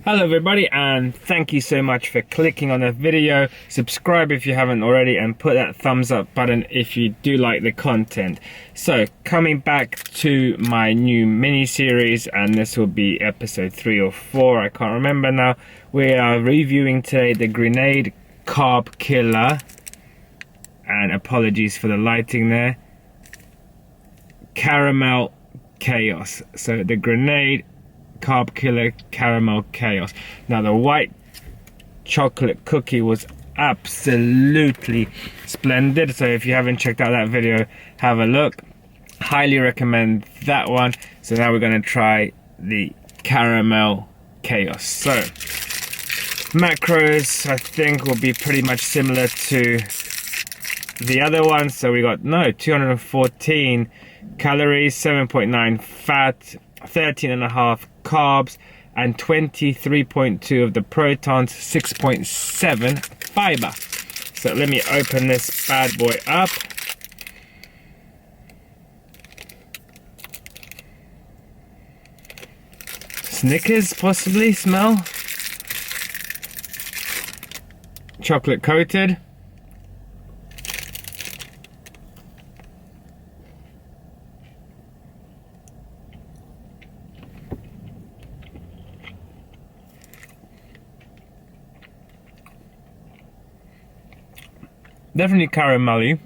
Hello everybody, and thank you so much for clicking on the video. Subscribe if you haven't already, and put that thumbs up button if you do like the content. So coming back to my new mini series, and this will be episode 3 or 4, I can't remember now. We are reviewing today the Grenade Carb Killa, and apologies for the lighting there, Caramel Chaos. So the Grenade Carb Killa Caramel Chaos. Now the white chocolate cookie was absolutely splendid, so if you haven't checked out that video, have a look. Highly recommend that one. So now we're going to try the Caramel Chaos. So macros I think will be pretty much similar to the other one. So we got 214 calories, 7.9 fat, 13.5 carbs, and 23.2 of the protons, 6.7 fiber. So let me open this bad boy up. Snickers possibly smell. Chocolate coated. Definitely caramelly.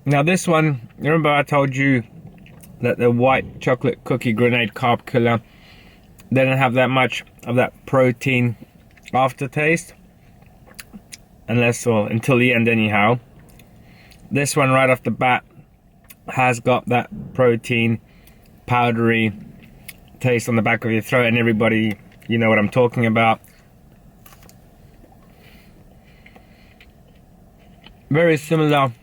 Now this one, remember I told you that the white chocolate cookie Grenade Carb Killa didn't have that much of that protein aftertaste, until the end anyhow. This one right off the bat has got that protein powdery taste on the back of your throat, and everybody, you know what I'm talking about. Very similar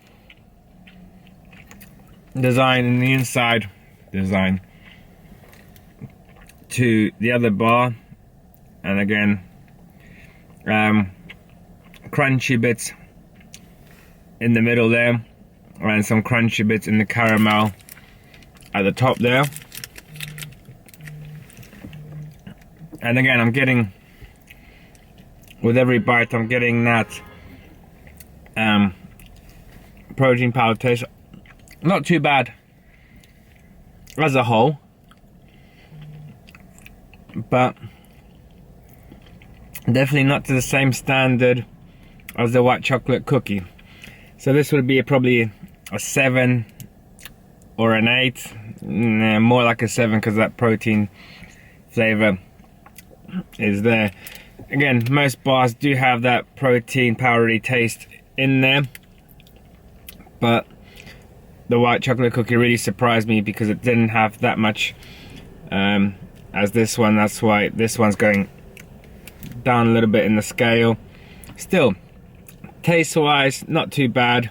design in the inside to the other bar, and again crunchy bits in the middle there, and some crunchy bits in the caramel at the top there. And again, I'm getting, with every bite, I'm getting that protein powder taste. Not too bad as a whole, but definitely not to the same standard as the white chocolate cookie. So this would be probably a 7 or an 8, more like a 7, because that protein flavor is there. Again, most bars do have that protein powdery taste in there, but the white chocolate cookie really surprised me because it didn't have that much as this one. That's why this one's going down a little bit in the scale. Still, taste wise, not too bad.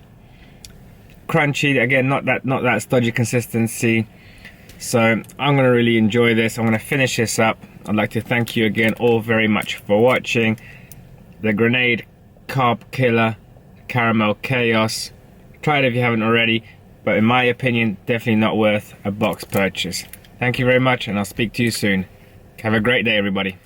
Crunchy, again, not that stodgy consistency. So I'm gonna really enjoy this. I'm gonna finish this up. I'd like to thank you again all very much for watching the Grenade Carb Killa Caramel Chaos. Try it if you haven't already, but in my opinion, definitely not worth a box purchase. Thank you very much, and I'll speak to you soon. Have a great day, everybody.